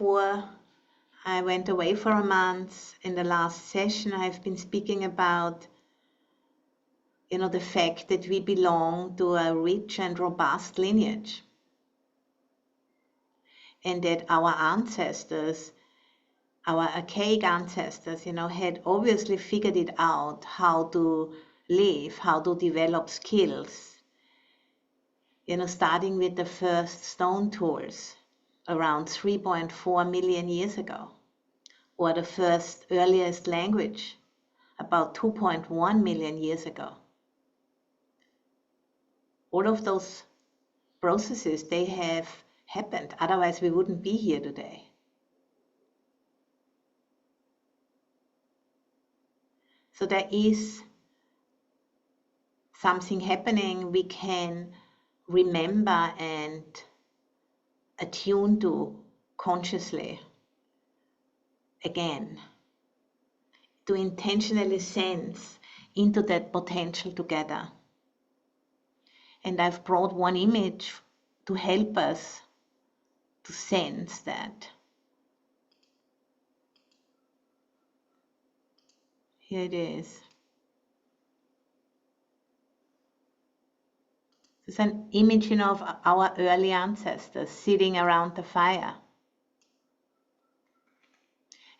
Before I went away for a month, in the last session, I've been speaking about, the fact that we belong to a rich and robust lineage. And that our ancestors, our archaic ancestors, had obviously figured it out how to live, how to develop skills, starting with the first stone tools around 3.4 million years ago, or the first earliest language about 2.1 million years ago. All of those processes, they have happened, otherwise we wouldn't be here today. So there is something happening we can remember and attune to consciously again, to intentionally sense into that potential together. And I've brought one image to help us to sense that. Here it is. It's an image, of our early ancestors sitting around the fire.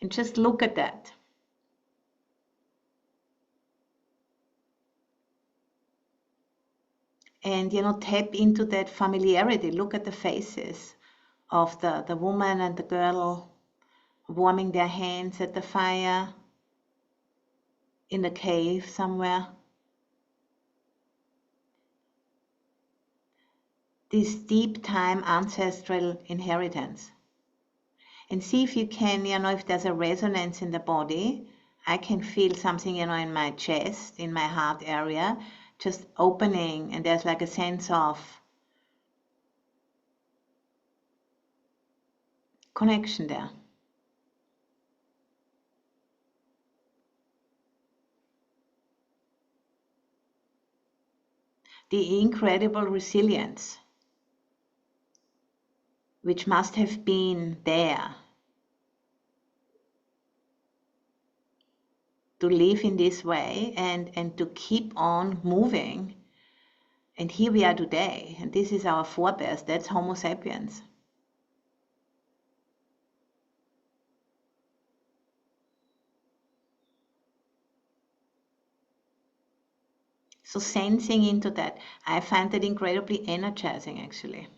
And just look at that. And, tap into that familiarity. Look at the faces of the woman and the girl warming their hands at the fire in the cave somewhere. This deep time ancestral inheritance. And see if you can, if there's a resonance in the body. I can feel something, in my chest, in my heart area, just opening, and there's like a sense of connection there. The incredible resilience, which must have been there to live in this way and to keep on moving. And here we are today, and this is our forebears, that's Homo sapiens. So sensing into that, I find that incredibly energizing actually.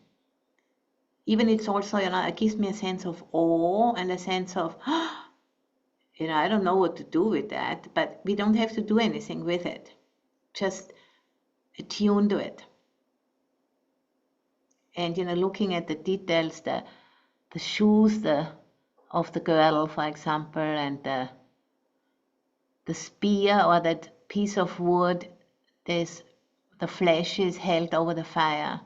Even it's also, it gives me a sense of awe and a sense of, I don't know what to do with that, but we don't have to do anything with it. Just attune to it. And, looking at the details, the shoes of the girl, for example, and the spear or that piece of wood, the flesh is held over the fire.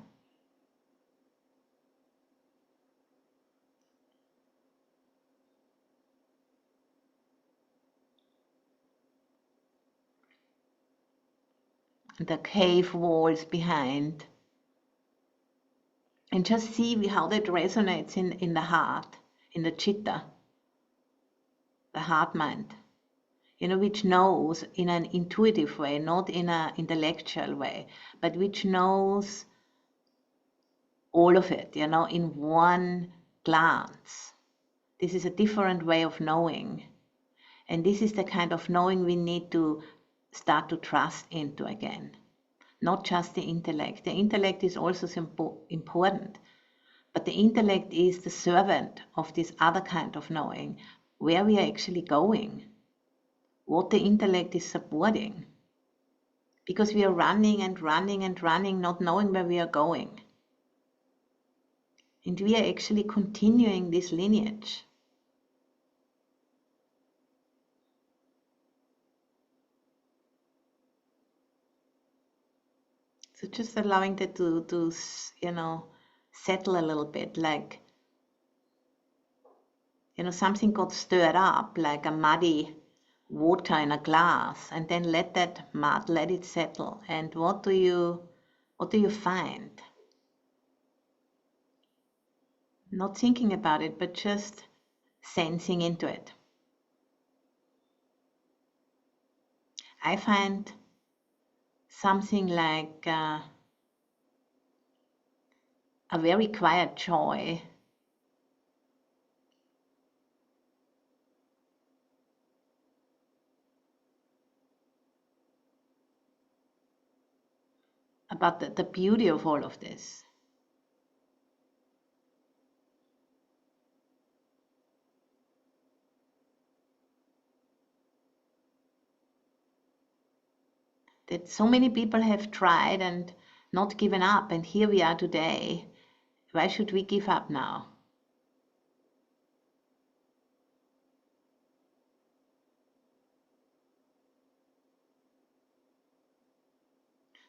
The cave walls behind. And just see how that resonates in the heart, in the chitta, the heart mind, which knows in an intuitive way, not in an intellectual way, but which knows all of it, in one glance. This is a different way of knowing. And this is the kind of knowing we need to start to trust into again. Not just the intellect. The intellect is also important, but the intellect is the servant of this other kind of knowing, where we are actually going, what the intellect is supporting, because we are running and running and running, not knowing where we are going. And we are actually continuing this lineage. So just allowing that to settle a little bit, like, something got stirred up, like a muddy water in a glass, and then let that mud, let it settle. And what do you find? Not thinking about it, but just sensing into it. I find something like a very quiet joy about the beauty of all of this. That so many people have tried and not given up, and here we are today. Why should we give up now?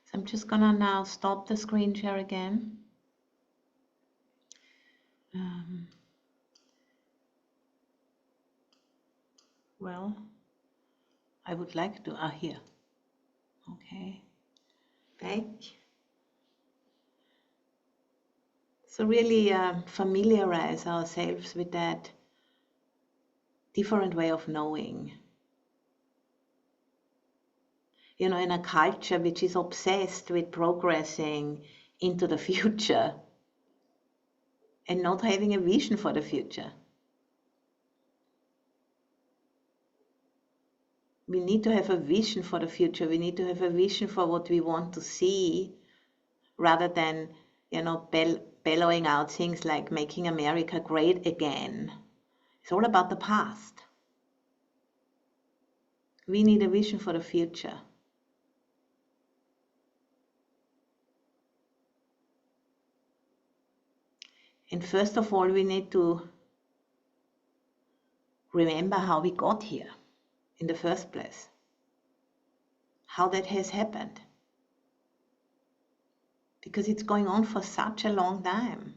So I'm just gonna now stop the screen share again. Well, I would like to, here. Okay, back. So really familiarize ourselves with that different way of knowing. You know, in a culture which is obsessed with progressing into the future and not having a vision for the future. We need to have a vision for the future. We need to have a vision for what we want to see, rather than, you know, bellowing out things like making America great again. It's all about the past. We need a vision for the future. And first of all, we need to remember how we got here in the first place, how that has happened. Because it's going on for such a long time.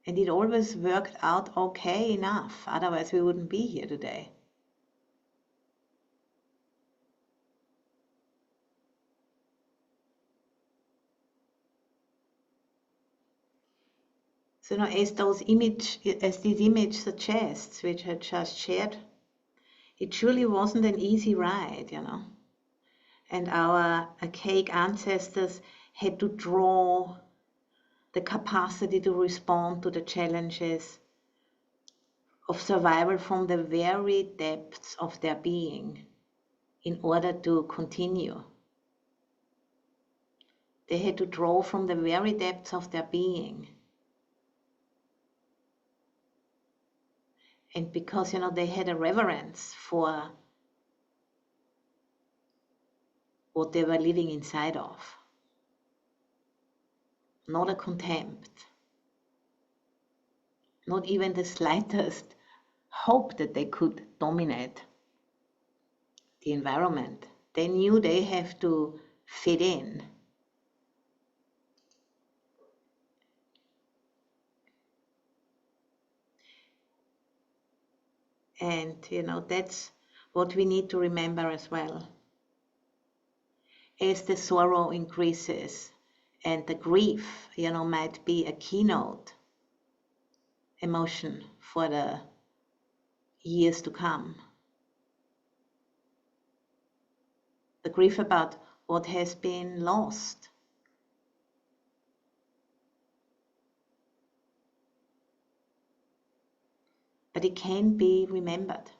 And it always worked out okay enough, otherwise we wouldn't be here today. So now, as this image suggests, which I just shared, it surely wasn't an easy ride, you know. And our archaic ancestors had to draw the capacity to respond to the challenges of survival from the very depths of their being in order to continue. They had to draw from the very depths of their being. And because, you know, they had a reverence for what they were living inside of, not a contempt, not even the slightest hope that they could dominate the environment. They knew they have to fit in. And, you know, that's what we need to remember as well. As the sorrow increases and the grief, you know, might be a keynote emotion for the years to come. The grief about what has been lost. But it can be remembered.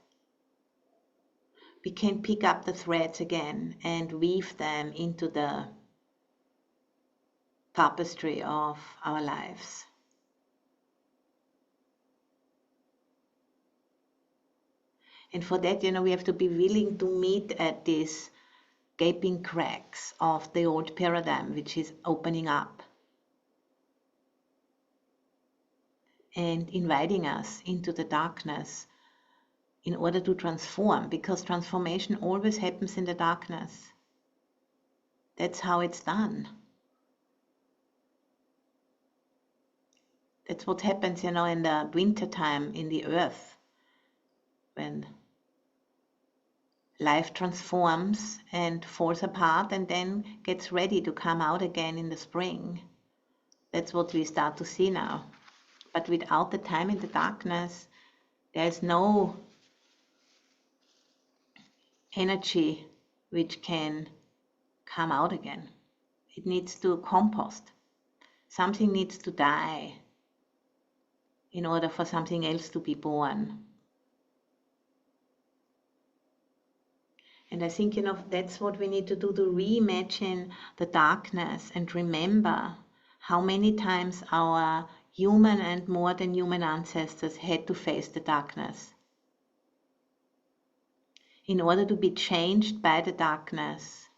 We can pick up the threads again and weave them into the tapestry of our lives. And for that, you know, we have to be willing to meet at these gaping cracks of the old paradigm, which is opening up and inviting us into the darkness in order to transform, because transformation always happens in the darkness. That's how it's done. That's what happens, you know, in the winter time in the earth, when life transforms and falls apart and then gets ready to come out again in the spring. That's what we start to see now. But without the time in the darkness, there is no energy which can come out again. It needs to compost. Something needs to die in order for something else to be born. And I think, that's what we need to do, to reimagine the darkness and remember how many times our human and more than human ancestors had to face the darkness in order to be changed by the darkness,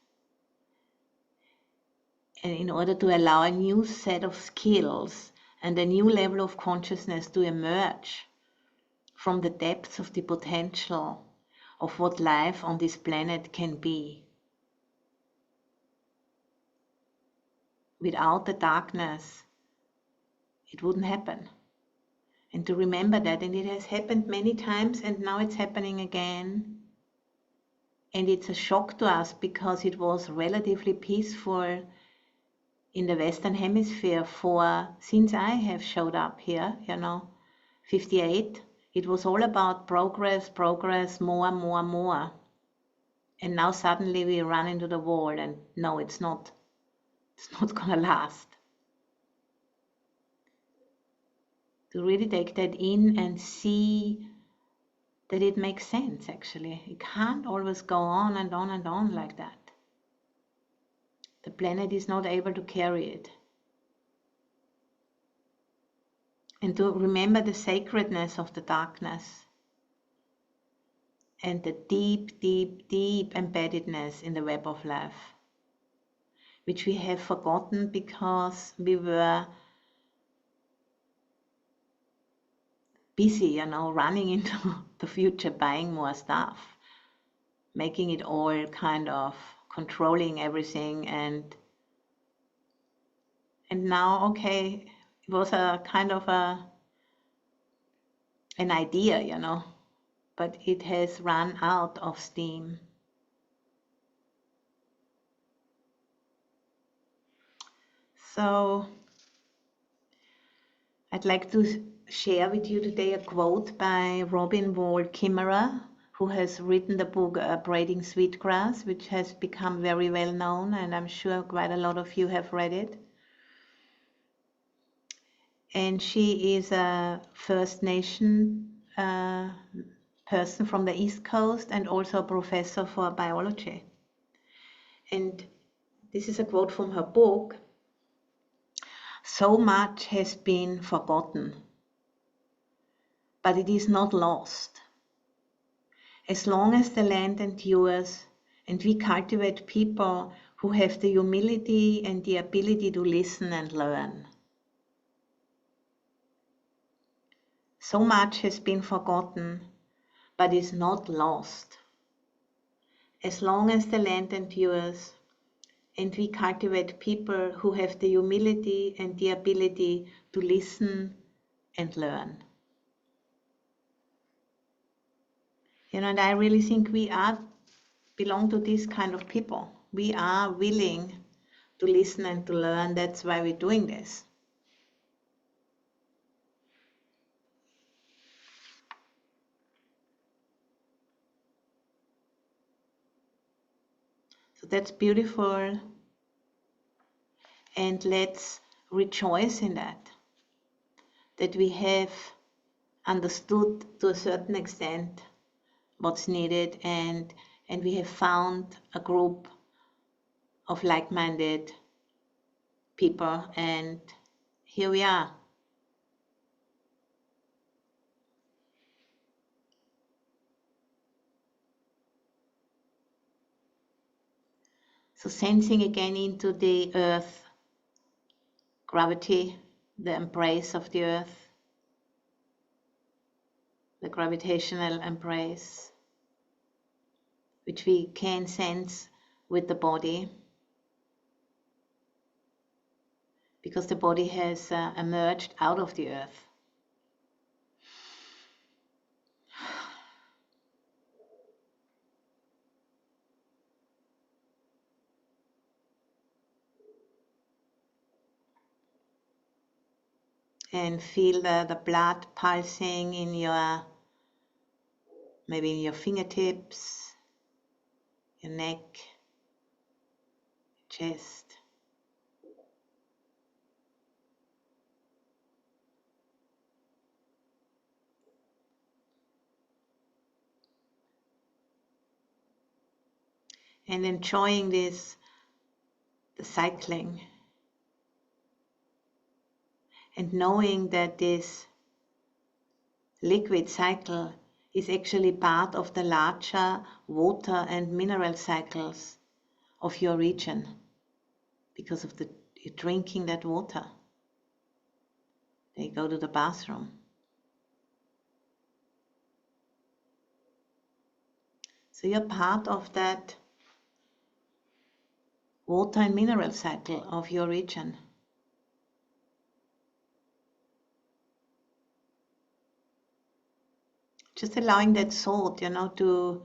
and in order to allow a new set of skills and a new level of consciousness to emerge from the depths of the potential of what life on this planet can be. Without the darkness, it wouldn't happen. And to remember that, and it has happened many times, and now it's happening again. And it's a shock to us because it was relatively peaceful in the Western Hemisphere since I have showed up here, 58. It was all about progress, more, more, more. And now suddenly we run into the wall, and no, it's not gonna last. To really take that in and see that it makes sense, actually. It can't always go on and on and on like that. The planet is not able to carry it. And to remember the sacredness of the darkness and the deep, deep, deep embeddedness in the web of life, which we have forgotten because we were busy, running into the future, buying more stuff, making it all kind of controlling everything, and now, okay, it was a kind of an idea, but it has run out of steam. So I'd like to share with you today a quote by Robin Wall Kimmerer, who has written the book Braiding Sweetgrass, which has become very well known, and I'm sure quite a lot of you have read it. And she is a First Nation person from the East Coast and also a professor for biology. And this is a quote from her book. "So much has been forgotten, but it is not lost. As long as the land endures and we cultivate people who have the humility and the ability to listen and learn. So much has been forgotten, but is not lost. As long as the land endures and we cultivate people who have the humility and the ability to listen and learn." And I really think we belong to this kind of people. We are willing to listen and to learn. That's why we're doing this. So that's beautiful. And let's rejoice in that we have understood to a certain extent what's needed, and we have found a group of like-minded people, and here we are. So sensing again into the earth, gravity, the embrace of the earth, the gravitational embrace, which we can sense with the body, because the body has emerged out of the earth. and feel the blood pulsing in maybe in your fingertips, your neck, chest. And enjoying the cycling, and knowing that this liquid cycle is actually part of the larger water and mineral cycles of your region because of you're drinking that water. They go to the bathroom. So you're part of that water and mineral cycle of your region. Just allowing that thought, to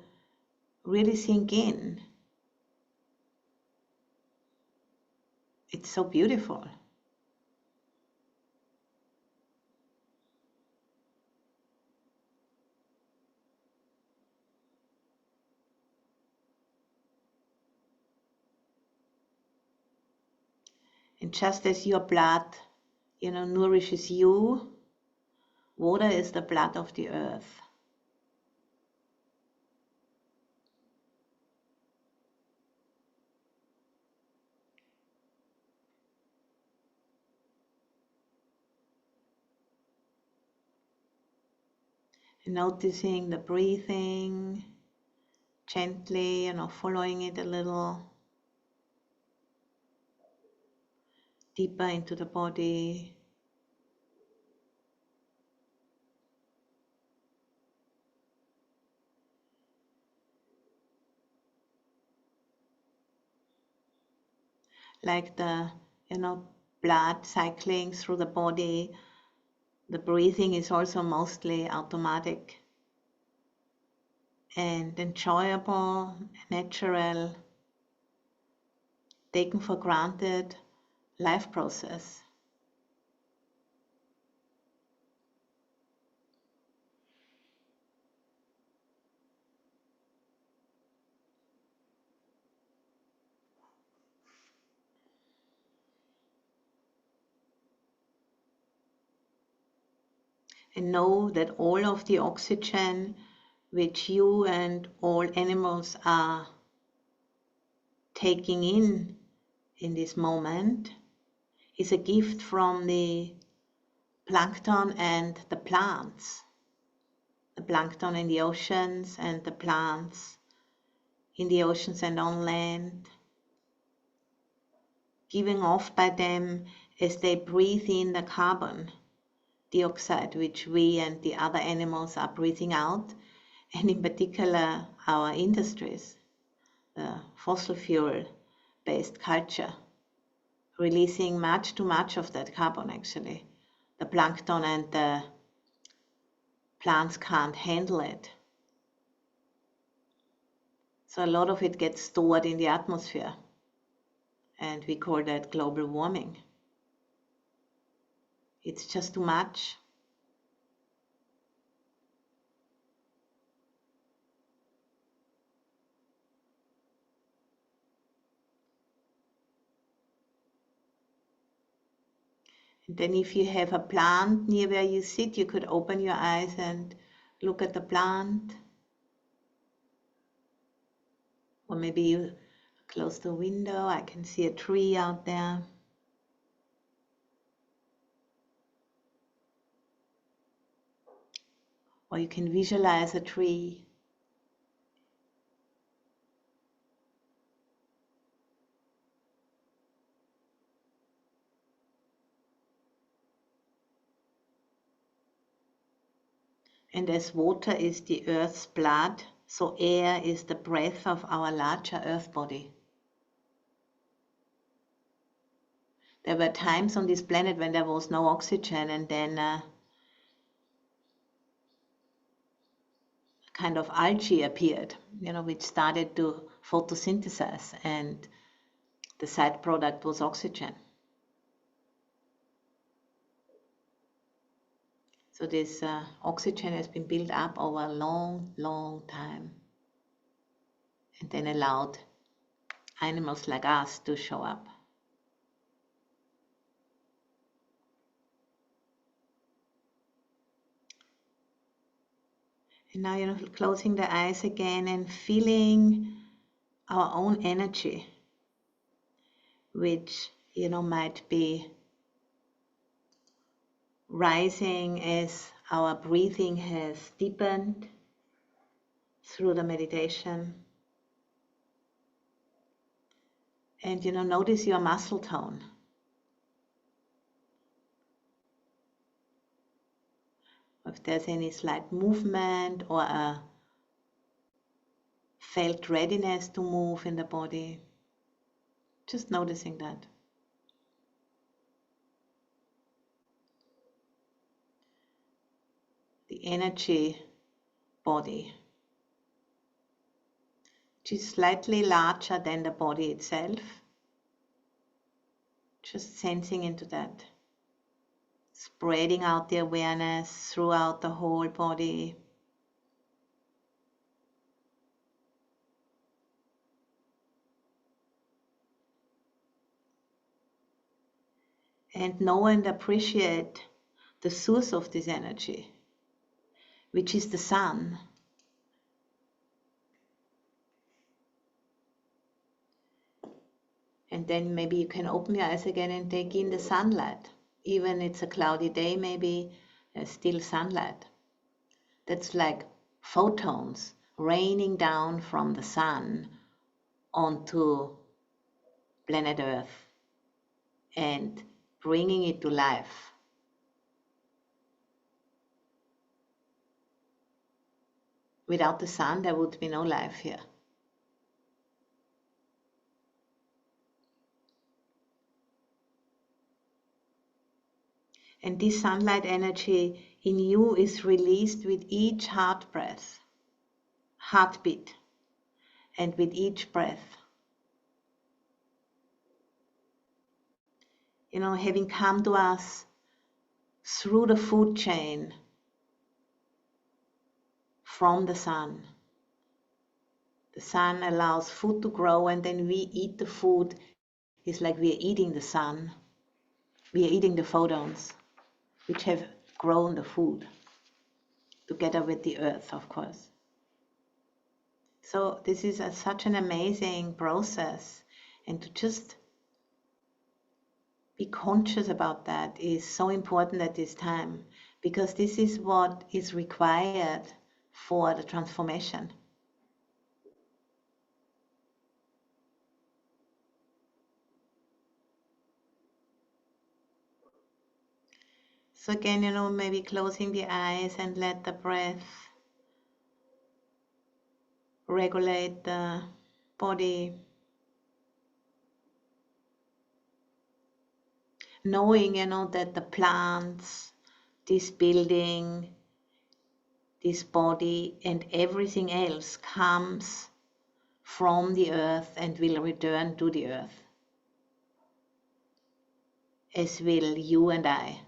really sink in. It's so beautiful. And just as your blood, nourishes you, water is the blood of the earth. And noticing the breathing gently, following it a little deeper into the body. Like the, blood cycling through the body, the breathing is also mostly automatic and enjoyable, natural, taken for granted life process. And know that all of the oxygen which you and all animals are taking in this moment is a gift from the plankton and the plants. The plankton in the oceans and the plants in the oceans and on land, giving off by them as they breathe in the carbon dioxide which we and the other animals are breathing out, and in particular our industries, the fossil fuel based culture, releasing much too much of that carbon actually. The plankton and the plants can't handle it. So a lot of it gets stored in the atmosphere, and we call that global warming. It's just too much. And then if you have a plant near where you sit, you could open your eyes and look at the plant. Or maybe you close the window, I can see a tree out there. Or you can visualize a tree. And as water is the earth's blood, so air is the breath of our larger earth body. There were times on this planet when there was no oxygen, and then kind of algae appeared, which started to photosynthesize, and the side product was oxygen. So this oxygen has been built up over a long, long time, and then allowed animals like us to show up. And now, closing the eyes again and feeling our own energy, which, might be rising as our breathing has deepened through the meditation. And, notice your muscle tone. If there's any slight movement or a felt readiness to move in the body, just noticing that. The energy body, which is slightly larger than the body itself. Just sensing into that. Spreading out the awareness throughout the whole body. And know and appreciate the source of this energy, which is the sun. And then maybe you can open your eyes again and take in the sunlight. Even it's a cloudy day, maybe there's still sunlight. That's like photons raining down from the sun onto planet Earth and bringing it to life. Without the sun, there would be no life here. And this sunlight energy in you is released with each heartbeat, and with each breath. Having come to us through the food chain from the sun. The sun allows food to grow, and then we eat the food. It's like we are eating the sun. We are eating the photons, which have grown the food, together with the earth, of course. So this is such an amazing process, and to just be conscious about that is so important at this time, because this is what is required for the transformation. So again, maybe closing the eyes and let the breath regulate the body. Knowing, that the plants, this building, this body, and everything else comes from the earth and will return to the earth, as will you and I.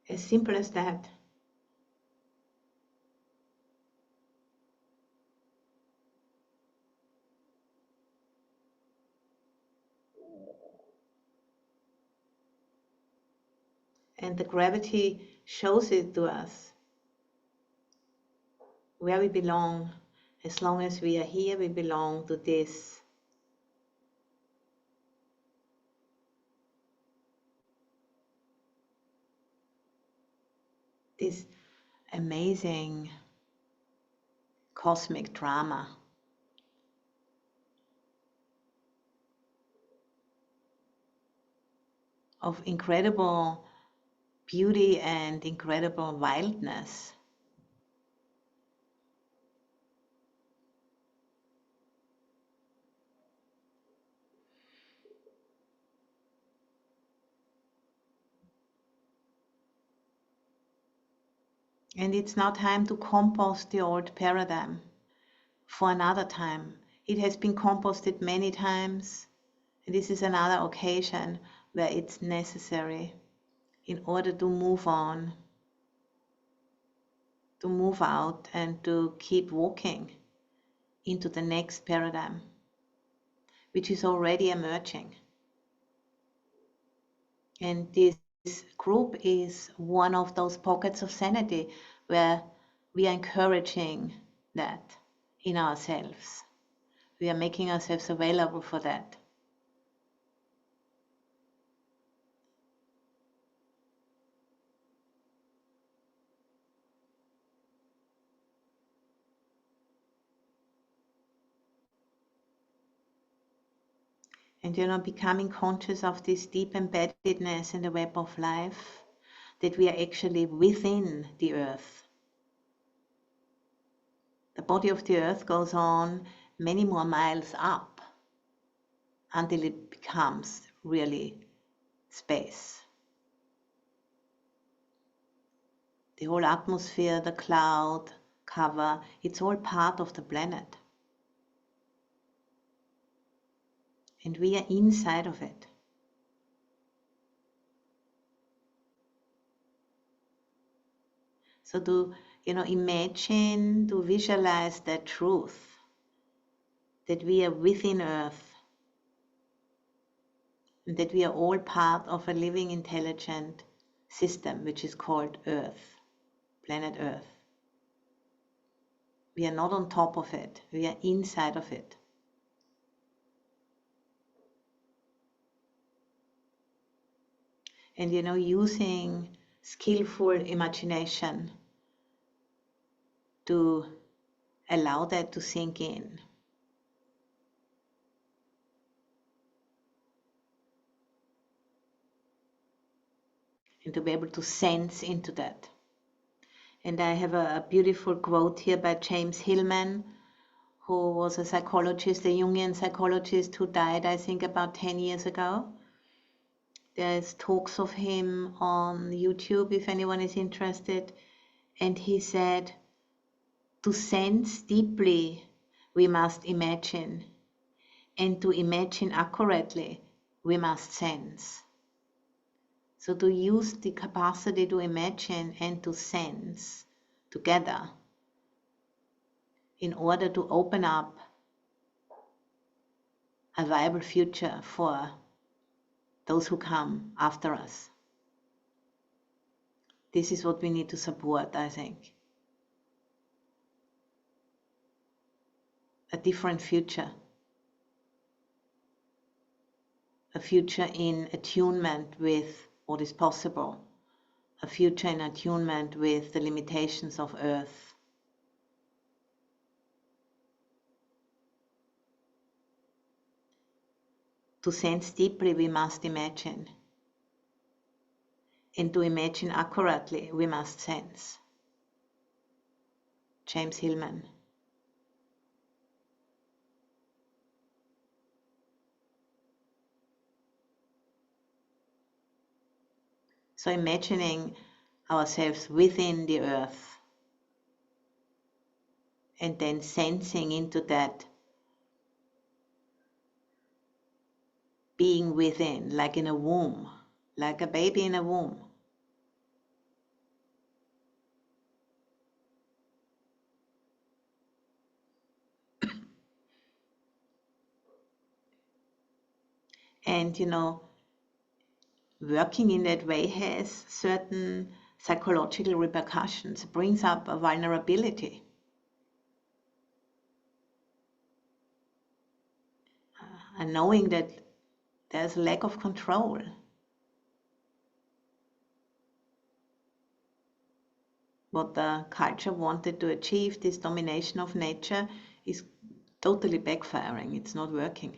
As simple as that. And the gravity shows it to us, where we belong. As long as we are here, we belong to this amazing cosmic drama. Of incredible beauty and incredible wildness. And it's now time to compost the old paradigm for another time. It has been composted many times. And this is another occasion where it's necessary in order to move on, to move out, and to keep walking into the next paradigm, which is already emerging. And this group is one of those pockets of sanity where we are encouraging that in ourselves. We are making ourselves available for that. And becoming conscious of this deep embeddedness in the web of life, that we are actually within the earth. The body of the earth goes on many more miles up until it becomes really space. The whole atmosphere, the cloud cover, it's all part of the planet. And we are inside of it. So to imagine, to visualize that truth, that we are within Earth, and that we are all part of a living intelligent system which is called Earth, planet Earth. We are not on top of it, we are inside of it. And using skillful imagination to allow that to sink in. And to be able to sense into that. And I have a beautiful quote here by James Hillman, who was a psychologist, a Jungian psychologist who died, I think, about 10 years ago. There's talks of him on YouTube if anyone is interested. And he said, to sense deeply, we must imagine. And to imagine accurately, we must sense. So to use the capacity to imagine and to sense together in order to open up a viable future for those who come after us. This is what we need to support, I think. A different future. A future in attunement with what is possible. A future in attunement with the limitations of Earth. To sense deeply, we must imagine. And to imagine accurately, we must sense. James Hillman. So imagining ourselves within the earth and then sensing into that being within, like in a womb, like a baby in a womb. And working in that way has certain psychological repercussions, brings up a vulnerability. And knowing that there's a lack of control. What the culture wanted to achieve, this domination of nature, is totally backfiring. It's not working.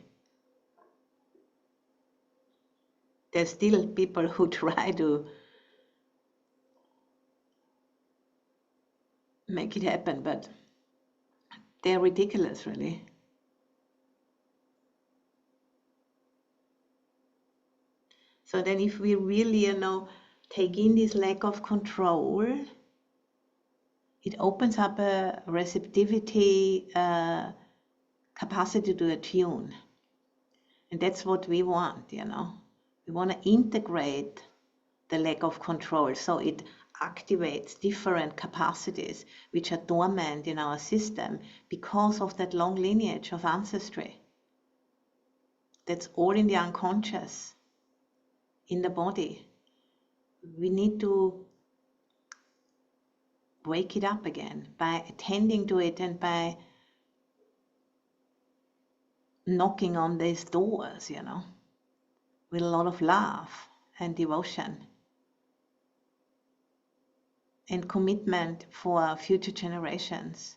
There's still people who try to make it happen, but they're ridiculous, really. So then if we really, take in this lack of control it opens up a receptivity capacity to attune. And that's what we want, you know. We want to integrate the lack of control so it activates different capacities which are dormant in our system because of that long lineage of ancestry. That's all in the unconscious, in the body. We need to wake it up again by attending to it and by knocking on these doors, you know, with a lot of love and devotion and commitment for future generations.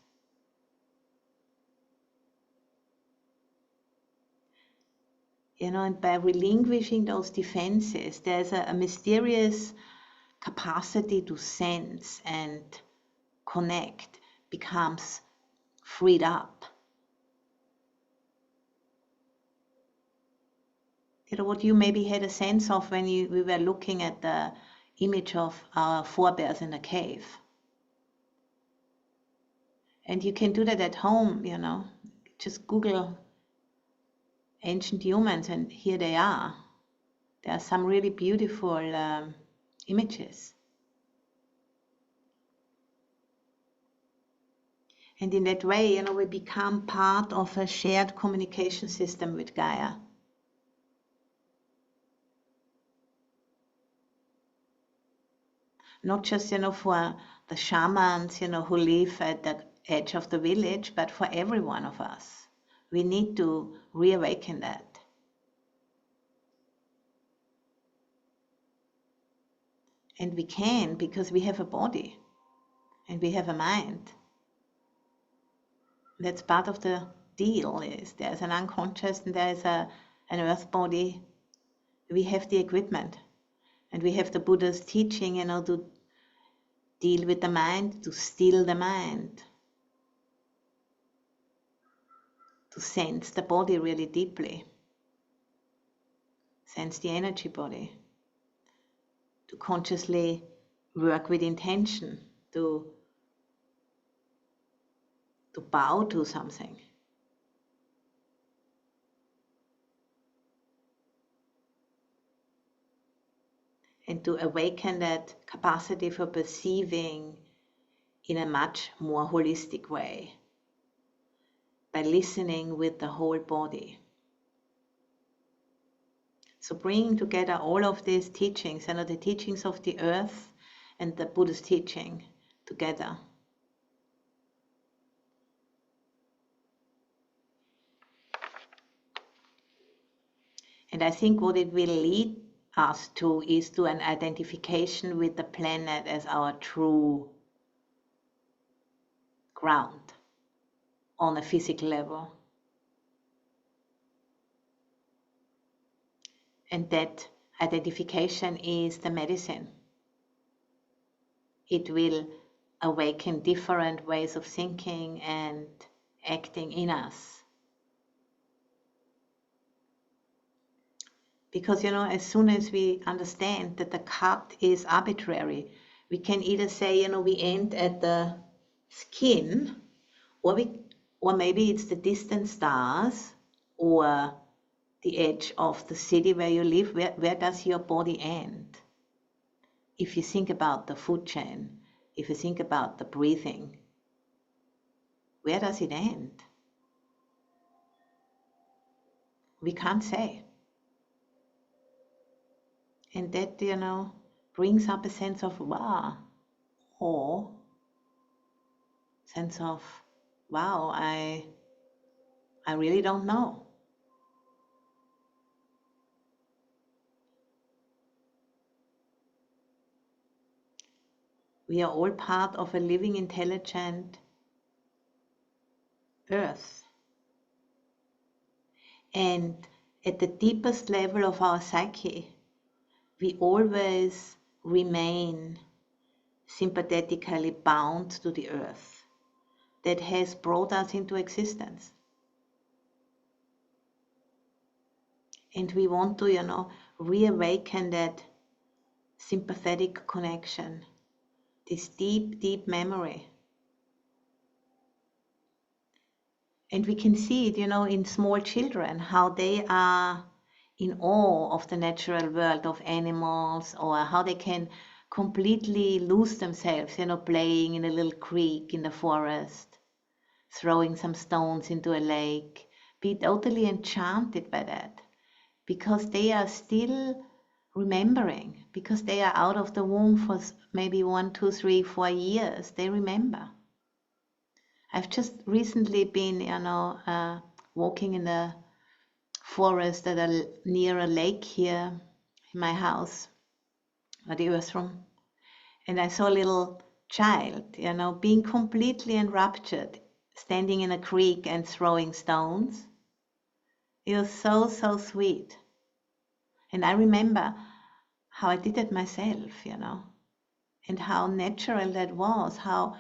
You know, and by relinquishing those defenses, there's a mysterious capacity to sense and connect becomes freed up. You know, what you maybe had a sense of when we were looking at the image of our forebears in a cave. And you can do that at home, you know. Just Google ancient humans and here they are. There are some really beautiful images. And in that way, you know, we become part of a shared communication system with Gaia. Not just, you know, for the shamans, you know, who live at the edge of the village, but for every one of us. We need to reawaken that. And we can because we have a body and we have a mind. That's part of the deal. Is there's an unconscious and there's an earth body. We have the equipment and we have the Buddha's teaching, you know, to deal with the mind, to still the mind, to sense the body really deeply, sense the energy body, to consciously work with intention, to bow to something. And to awaken that capacity for perceiving in a much more holistic way by listening with the whole body. So bringing together all of these teachings, you know, the teachings of the earth and the Buddha's teaching together. And I think what it will lead us to is to an identification with the planet as our true ground on a physical level. And that identification is the medicine. It will awaken different ways of thinking and acting in us. Because, you know, as soon as we understand that the cut is arbitrary, we can either say, you know, we end at the skin, or maybe it's the distant stars, or the edge of the city where you live. Where does your body end? If you think about the food chain, if you think about the breathing, where does it end? We can't say. And that, you know, brings up a sense of wow, or sense of wow, I really don't know. We are all part of a living, intelligent earth. And at the deepest level of our psyche, we always remain sympathetically bound to the earth that has brought us into existence. And we want to, you know, reawaken that sympathetic connection, this deep, deep memory And we can see it, in small children, how they are in awe of the natural world of animals, or how they can completely lose themselves, playing in a little creek in the forest, throwing some stones into a lake, be totally enchanted by that, because they are still remembering, because they are out of the womb for maybe 1, 2, 3, 4 years. They remember. I've just recently been, walking in the forest near a lake here in my house, at the Earth Room, and I saw a little child, being completely enraptured, standing in a creek and throwing stones. It was so, so sweet. And I remember how I did it myself, and how natural that was, how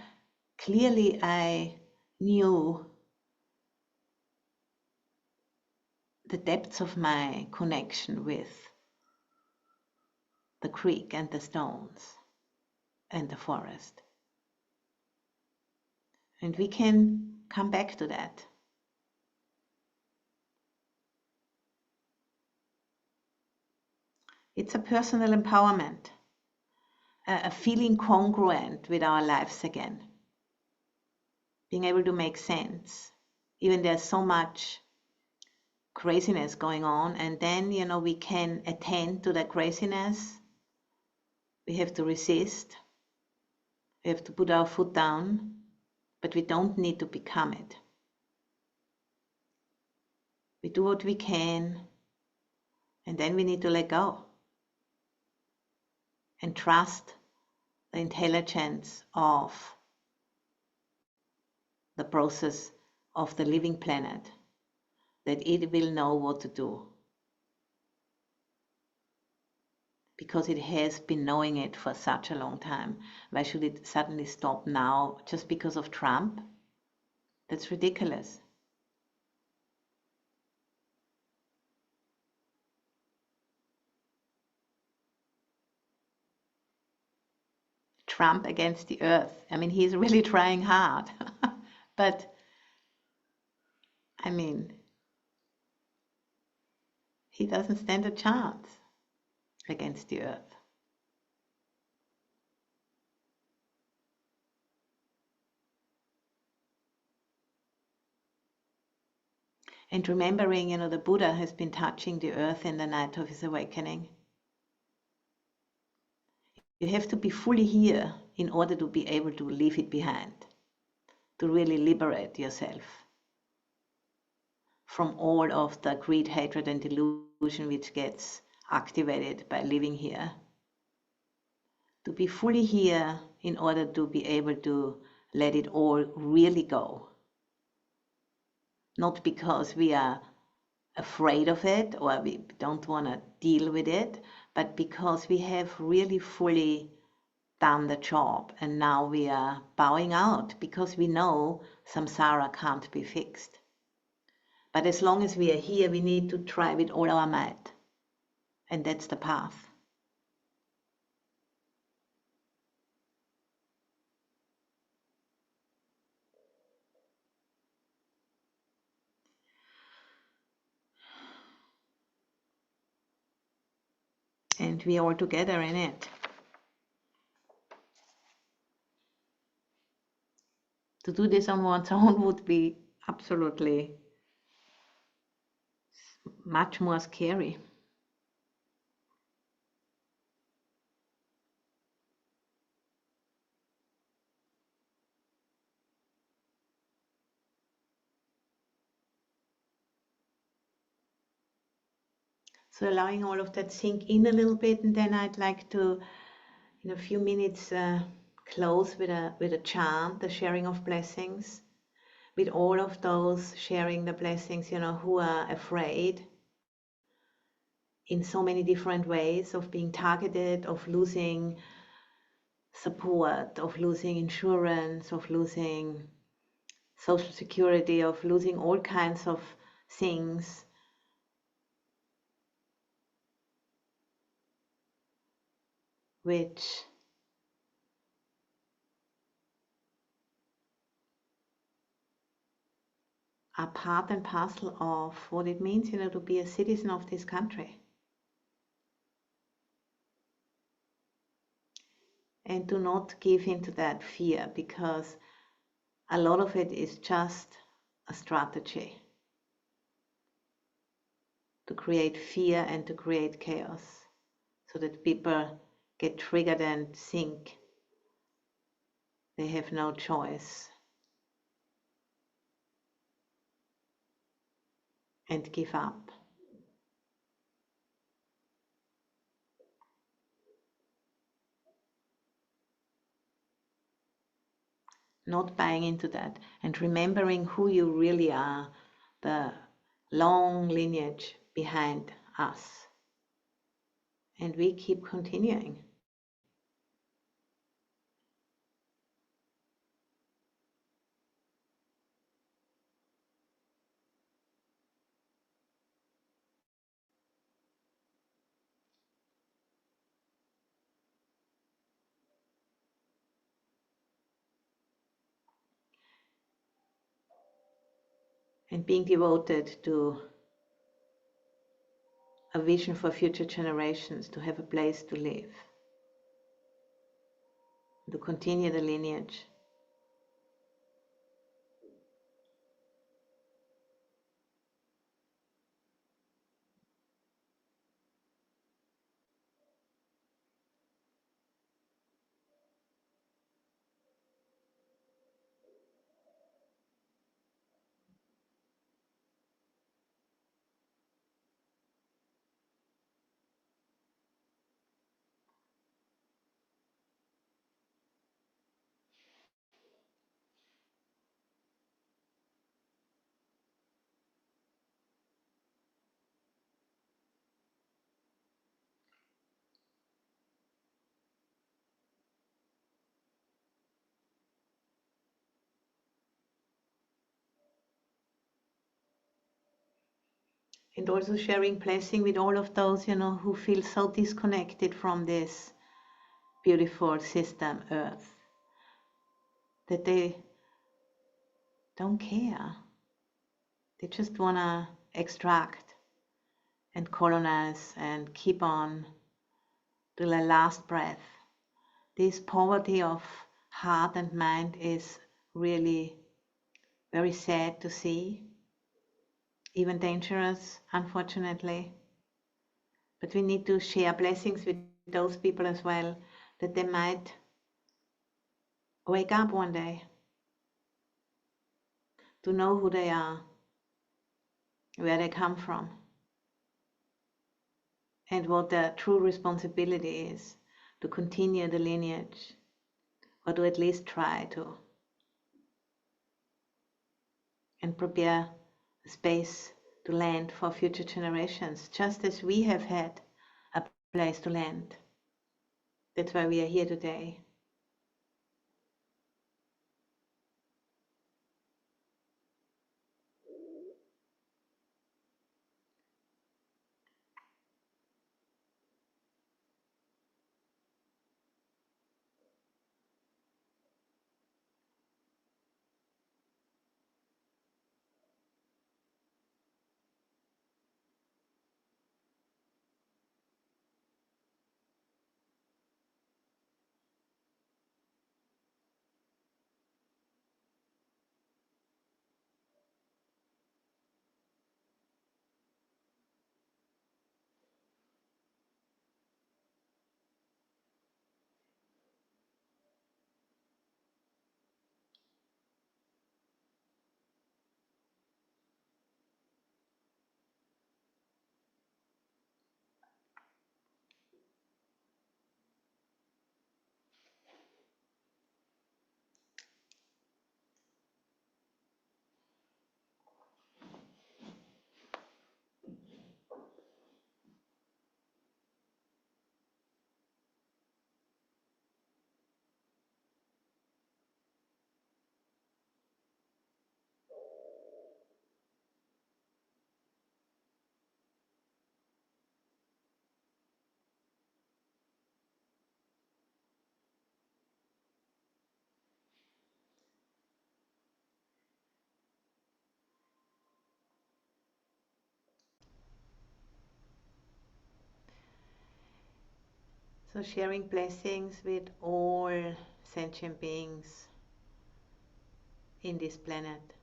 clearly I knew the depths of my connection with the creek and the stones and the forest. And we can come back to that. It's a personal empowerment, a feeling congruent with our lives again, being able to make sense. Even there's so much craziness going on, and then, we can attend to that craziness. We have to resist. We have to put our foot down, but we don't need to become it. We do what we can, and then we need to let go and trust the intelligence of the process of the living planet, that it will know what to do, because it has been knowing it for such a long time. Why should it suddenly stop now just because of Trump? That's ridiculous. Trump against the earth. I mean, he's really trying hard. But, I mean, he doesn't stand a chance against the earth. And remembering, the Buddha has been touching the earth in the night of his awakening. You have to be fully here in order to be able to leave it behind, to really liberate yourself from all of the greed, hatred, and delusion which gets activated by living here. To be fully here in order to be able to let it all really go. Not because we are afraid of it or we don't want to deal with it, but because we have really fully done the job, and now we are bowing out because we know samsara can't be fixed. But as long as we are here, we need to try with all our might, and that's the path. And we are all together in it. To do this on one's own would be absolutely much more scary. So allowing all of that sink in a little bit, and then I'd like to, in a few minutes, close with a chant, the sharing of blessings, with all of those sharing the blessings, who are afraid in so many different ways of being targeted, of losing support, of losing insurance, of losing social security, of losing all kinds of things. Which are part and parcel of what it means, to be a citizen of this country. And do not give into that fear, because a lot of it is just a strategy to create fear and to create chaos, so that people get triggered and think they have no choice and give up. Not buying into that and remembering who you really are, the long lineage behind us. And we keep continuing. And being devoted to a vision for future generations, to have a place to live, to continue the lineage. And also sharing blessing with all of those, who feel so disconnected from this beautiful system, Earth, that they don't care. They just want to extract and colonize and keep on to their last breath. This poverty of heart and mind is really very sad to see, even dangerous, unfortunately. But we need to share blessings with those people as well, that they might wake up one day to know who they are, where they come from, and what their true responsibility is to continue the lineage, or to at least try to, and prepare a space to land for future generations, just as we have had a place to land. That's why we are here today. So sharing blessings with all sentient beings in this planet.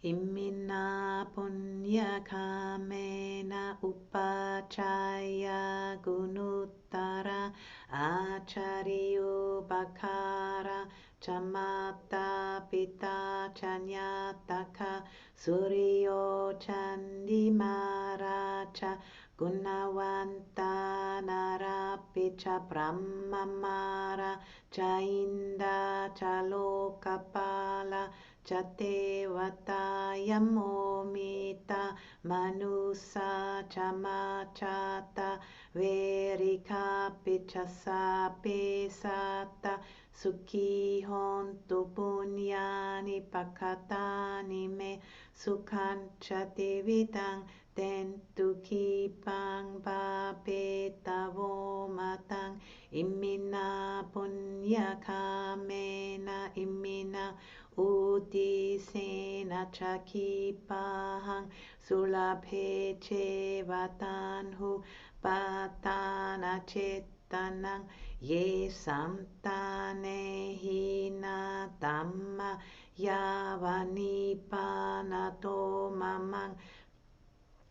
Imina punya kamena upachaya gunuttara acharyo bakara chamata pita chanyataka suryo chandimaracha gunawanta narapicha brahmamara chainda chalokapala Chatevata momita manusa chamachata verika pichasa pesata sukhi hontu punyani pakatani me sukhanchati vidang tentu kipang papetavo matang imina punya kamena imina Uti sena chakipahang sulabheche vatanhu patana chetanang ye samtane hina tamma yavani panato mamang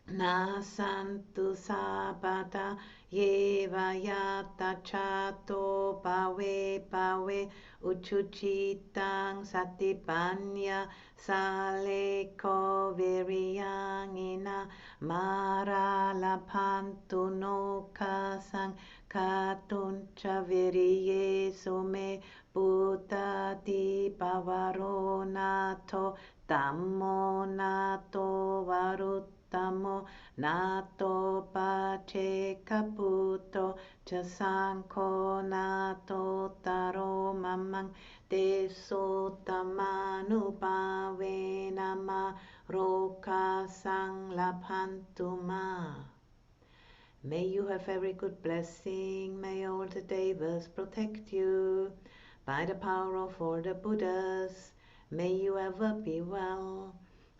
Nasantu sabata yeva yata chato pawe uchuchitang satipanya saleko viriangina maralapantu no kasang katuncha viriye sume Buddhati pavaronato tammo nato Tamo nato pace caputo chasanko nato taro mamang deso tamanu pave nama roka sang lapantuma. May you have every good blessing. May all the devas protect you. By the power of all the Buddhas, may you ever be well.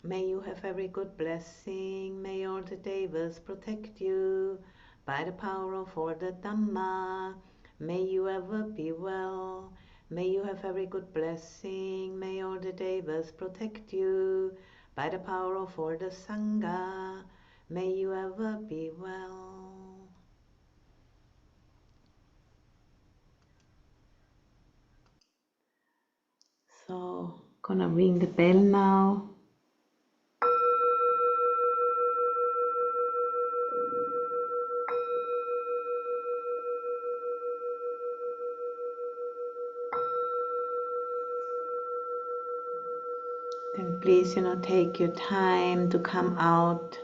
May you have every good blessing. May all the devas protect you. By the power of all the Dhamma, may you ever be well. May you have every good blessing. May all the devas protect you. By the power of all the Sangha, may you ever be well. So, gonna ring the bell now. Then please, take your time to come out